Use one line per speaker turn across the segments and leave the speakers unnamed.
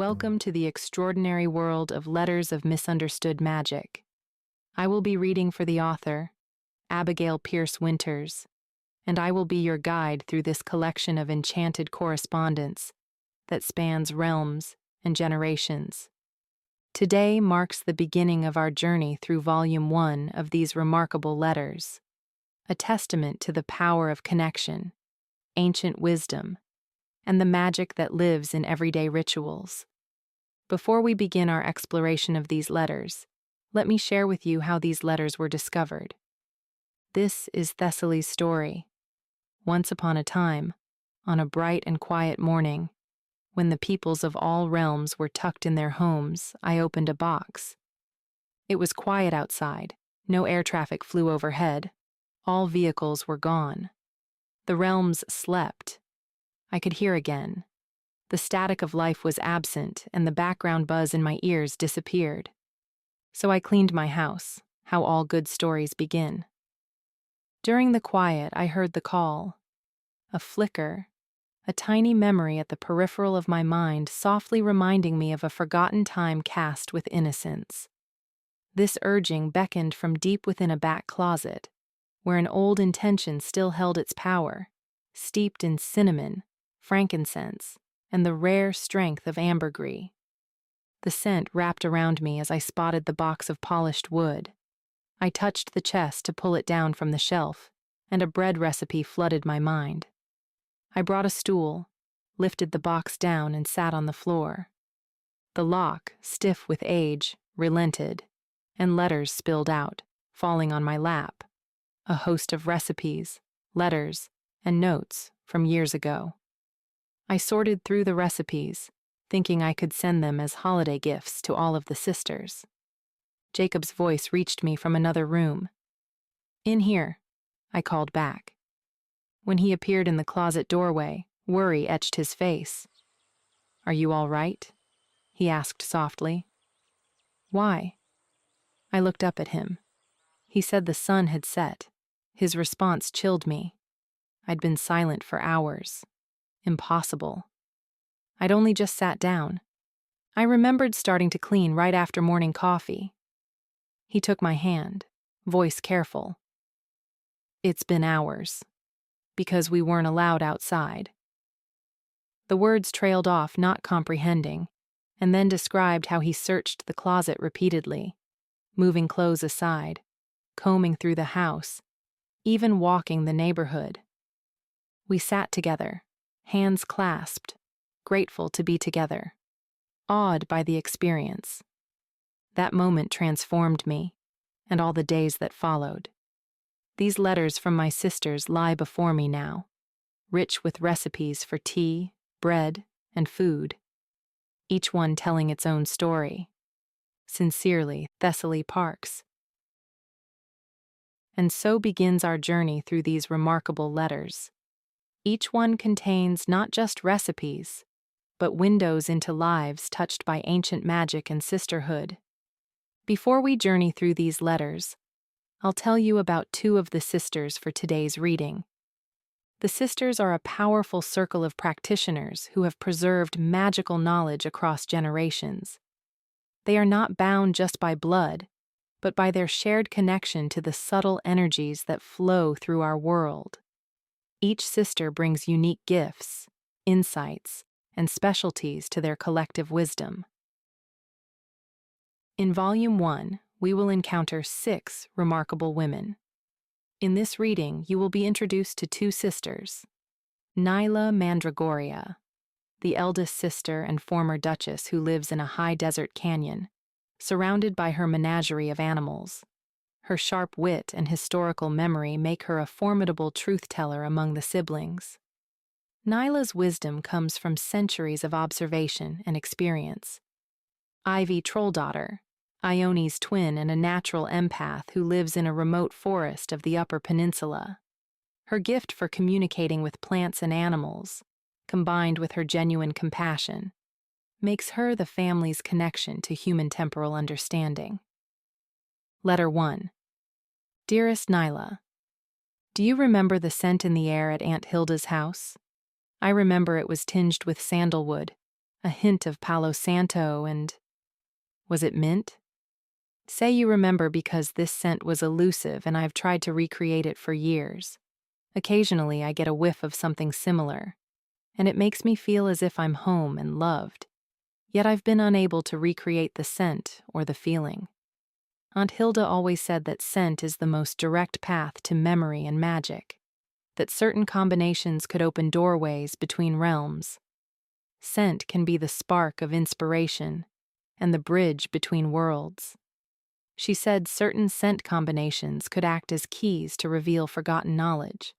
welcome to the extraordinary world of Letters of Misunderstood Magic. I will be reading for the author, Abigail Pierce Winters, and I will be your guide through this collection of enchanted correspondence that spans realms and generations. Today marks the beginning of our journey through Volume 1 of these remarkable letters, a testament to the power of connection, ancient wisdom, and the magic that lives in everyday rituals. Before we begin our exploration of these letters, let me share with you how these letters were discovered. This is Thessaly's story. Once upon a time, on a bright and quiet morning, when the peoples of all realms were tucked in their homes, I opened a box. It was quiet outside, no air traffic flew overhead, all vehicles were gone. The realms slept. I could hear again. The static of life was absent, and the background buzz in my ears disappeared. So I cleaned my house, how all good stories begin. During the quiet, I heard the call. A flicker, a tiny memory at the peripheral of my mind softly reminding me of a forgotten time cast with innocence. This urging beckoned from deep within a back closet, where an old intention still held its power, steeped in cinnamon, frankincense, and the rare strength of ambergris. The scent wrapped around me as I spotted the box of polished wood. I touched the chest to pull it down from the shelf, and a bread recipe flooded my mind. I brought a stool, lifted the box down, and sat on the floor. The lock, stiff with age, relented, and letters spilled out, falling on my lap. A host of recipes, letters, and notes from years ago. I sorted through the recipes, thinking I could send them as holiday gifts to all of the sisters. Jacob's voice reached me from another room. "In here," I called back. When he appeared in the closet doorway, worry etched his face. "Are you all right?" he asked softly. "Why?" I looked up at him. He said the sun had set. His response chilled me. I'd been silent for hours. Impossible. I'd only just sat down. I remembered starting to clean right after morning coffee. He took my hand, voice careful. "It's been hours. Because we weren't allowed outside." The words trailed off, not comprehending, and then described how he searched the closet repeatedly, moving clothes aside, combing through the house, even walking the neighborhood. We sat together, hands clasped, grateful to be together, awed by the experience. That moment transformed me, and all the days that followed. These letters from my sisters lie before me now, rich with recipes for tea, bread, and food, each one telling its own story. Sincerely, Thessaly Parks. And so begins our journey through these remarkable letters. Each one contains not just recipes, but windows into lives touched by ancient magic and sisterhood. Before we journey through these letters, I'll tell you about two of the sisters for today's reading. The sisters are a powerful circle of practitioners who have preserved magical knowledge across generations. They are not bound just by blood, but by their shared connection to the subtle energies that flow through our world. Each sister brings unique gifts, insights, and specialties to their collective wisdom. In Volume 1, we will encounter 6 remarkable women. In this reading, you will be introduced to 2 sisters. Nyla Mandragoria, the eldest sister and former duchess who lives in a high desert canyon, surrounded by her menagerie of animals. Her sharp wit and historical memory make her a formidable truth-teller among the siblings. Nyla's wisdom comes from centuries of observation and experience. Ivy Trolldaughter, Ione's twin and a natural empath who lives in a remote forest of the Upper Peninsula. Her gift for communicating with plants and animals, combined with her genuine compassion, makes her the family's connection to human temporal understanding. Letter 1. Dearest Nyla, do you remember the scent in the air at Aunt Hilde's house? I remember it was tinged with sandalwood, a hint of Palo Santo and… was it mint? Say you remember because this scent was elusive and I've tried to recreate it for years. Occasionally I get a whiff of something similar, and it makes me feel as if I'm home and loved. Yet I've been unable to recreate the scent or the feeling. Aunt Hilde always said that scent is the most direct path to memory and magic, that certain combinations could open doorways between realms. Scent can be the spark of inspiration and the bridge between worlds. She said certain scent combinations could act as keys to reveal forgotten knowledge.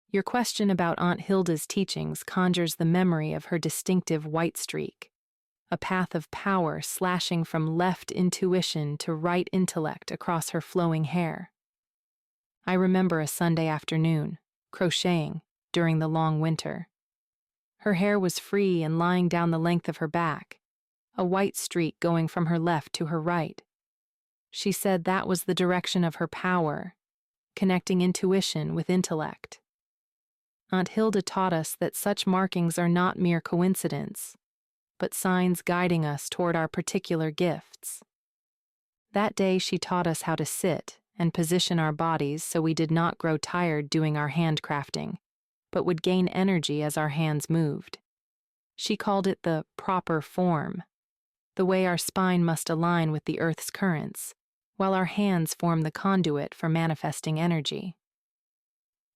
Your question about Aunt Hilda's teachings conjures the memory of her distinctive white streak, a path of power slashing from left intuition to right intellect across her flowing hair. I remember a Sunday afternoon, crocheting during the long winter. Her hair was free and lying down the length of her back, a white streak going from her left to her right. She said that was the direction of her power, connecting intuition with intellect. Aunt Hilde taught us that such markings are not mere coincidence, but signs guiding us toward our particular gifts. That day she taught us how to sit and position our bodies so we did not grow tired doing our handcrafting, but would gain energy as our hands moved. She called it the proper form, the way our spine must align with the earth's currents, while our hands form the conduit for manifesting energy.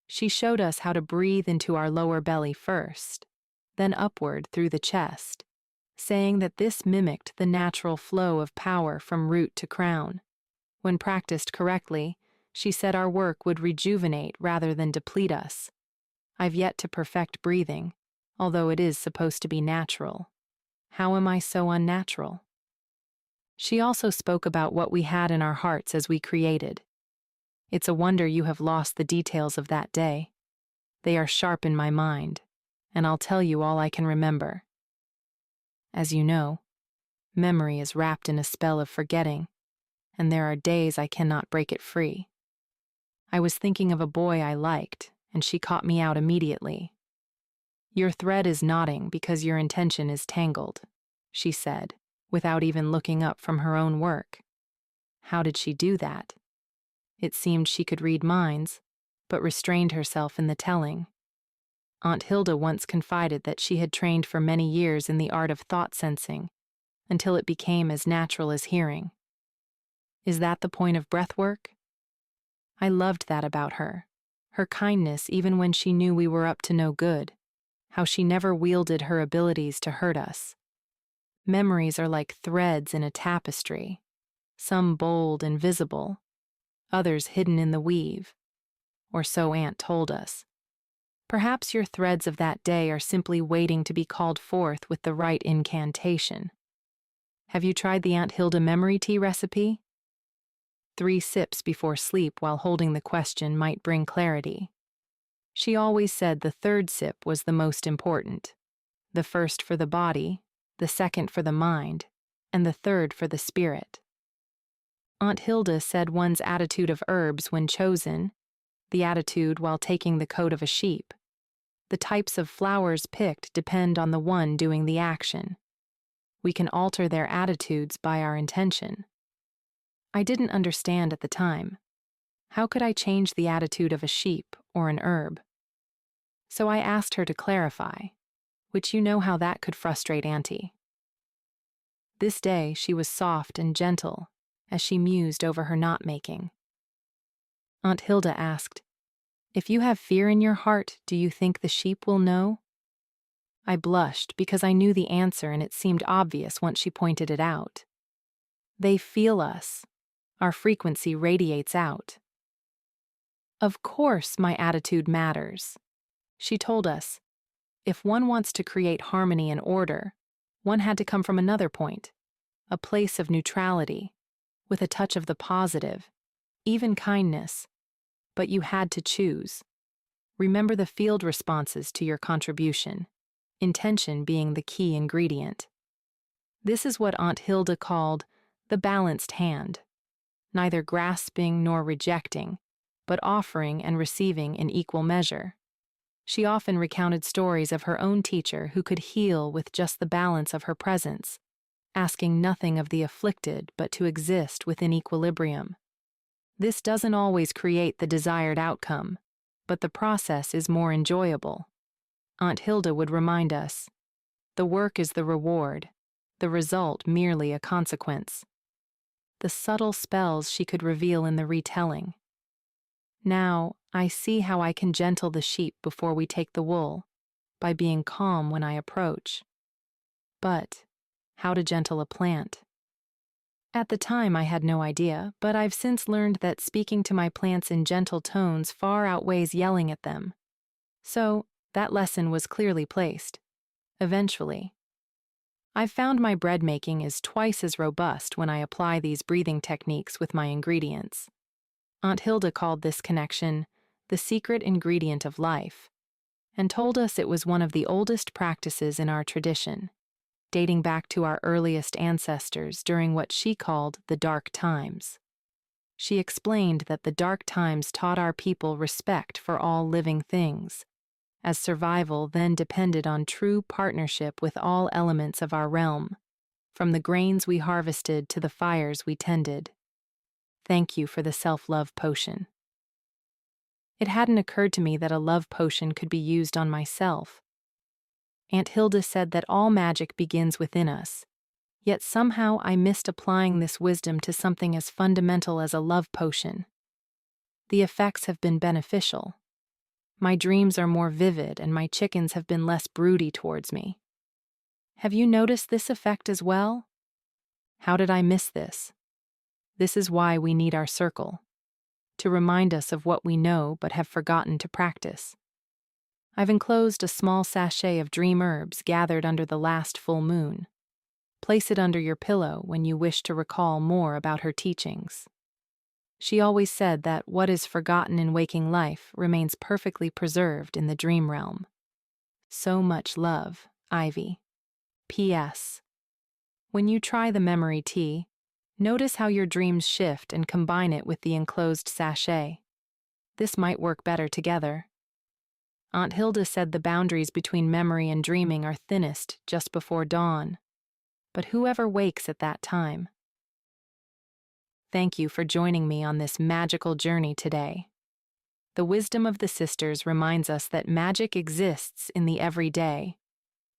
She showed us how to breathe into our lower belly first, then upward through the chest, saying that this mimicked the natural flow of power from root to crown. When practiced correctly, she said our work would rejuvenate rather than deplete us. I've yet to perfect breathing, although it is supposed to be natural. How am I so unnatural? She also spoke about what we had in our hearts as we created. It's a wonder you have lost the details of that day. They are sharp in my mind, and I'll tell you all I can remember. As you know, memory is wrapped in a spell of forgetting, and there are days I cannot break it free. I was thinking of a boy I liked, and she caught me out immediately. Your thread is knotting because your intention is tangled, she said, without even looking up from her own work. How did she do that? It seemed she could read minds, but restrained herself in the telling. Aunt Hilde once confided that she had trained for many years in the art of thought sensing, until it became as natural as hearing. Is that the point of breath work? I loved that about her, her kindness even when she knew we were up to no good, how she never wielded her abilities to hurt us. Memories are like threads in a tapestry, some bold and visible, others hidden in the weave, or so Aunt told us. Perhaps your threads of that day are simply waiting to be called forth with the right incantation. Have you tried the Aunt Hilde memory tea recipe? 3 sips before sleep while holding the question might bring clarity. She always said the 3rd sip was the most important, the first for the body, the second for the mind, and the 3rd for the spirit. Aunt Hilde said one's attitude of herbs when chosen, the attitude while taking the coat of a sheep. The types of flowers picked depend on the one doing the action. We can alter their attitudes by our intention. I didn't understand at the time. How could I change the attitude of a sheep or an herb? So I asked her to clarify, which you know how that could frustrate Auntie. This day she was soft and gentle as she mused over her knot-making. Aunt Hilde asked, "If you have fear in your heart, do you think the sheep will know?" I blushed because I knew the answer and it seemed obvious once she pointed it out. They feel us. Our frequency radiates out. Of course my attitude matters. She told us, if one wants to create harmony and order, one had to come from another point, a place of neutrality, with a touch of the positive, even kindness. But you had to choose. Remember the field responses to your contribution, intention being the key ingredient. This is what Aunt Hilde called the balanced hand, neither grasping nor rejecting, but offering and receiving in equal measure. She often recounted stories of her own teacher who could heal with just the balance of her presence, asking nothing of the afflicted but to exist within equilibrium. This doesn't always create the desired outcome, but the process is more enjoyable. Aunt Hilde would remind us, the work is the reward, the result merely a consequence. The subtle spells she could reveal in the retelling. Now, I see how I can gentle the sheep before we take the wool, by being calm when I approach. But how to gentle a plant? At the time I had no idea, but I've since learned that speaking to my plants in gentle tones far outweighs yelling at them. So, that lesson was clearly placed. Eventually. I've found my bread making is twice as robust when I apply these breathing techniques with my ingredients. Aunt Hilde called this connection the secret ingredient of life, and told us it was one of the oldest practices in our tradition, dating back to our earliest ancestors during what she called the dark times. She explained that the dark times taught our people respect for all living things, as survival then depended on true partnership with all elements of our realm, from the grains we harvested to the fires we tended. Thank you for the self-love potion. It hadn't occurred to me that a love potion could be used on myself. Aunt Hilde said that all magic begins within us, yet somehow I missed applying this wisdom to something as fundamental as a love potion. The effects have been beneficial. My dreams are more vivid and my chickens have been less broody towards me. Have you noticed this effect as well? How did I miss this? This is why we need our circle, to remind us of what we know but have forgotten to practice. I've enclosed a small sachet of dream herbs gathered under the last full moon. Place it under your pillow when you wish to recall more about her teachings. She always said that what is forgotten in waking life remains perfectly preserved in the dream realm. So much love, Ivy. P.S. When you try the memory tea, notice how your dreams shift and combine it with the enclosed sachet. This might work better together. Aunt Hilde said the boundaries between memory and dreaming are thinnest just before dawn. But whoever wakes at that time. Thank you for joining me on this magical journey today. The wisdom of the sisters reminds us that magic exists in the everyday,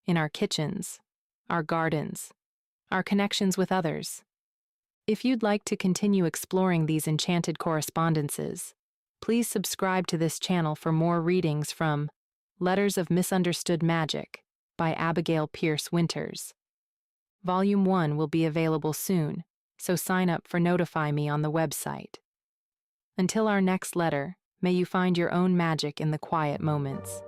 in our kitchens, our gardens, our connections with others. If you'd like to continue exploring these enchanted correspondences, please subscribe to this channel for more readings from Letters of Misunderstood Magic by Abigail Pierce Winters. Volume 1 will be available soon, so sign up for Notify Me on the website. Until our next letter, may you find your own magic in the quiet moments.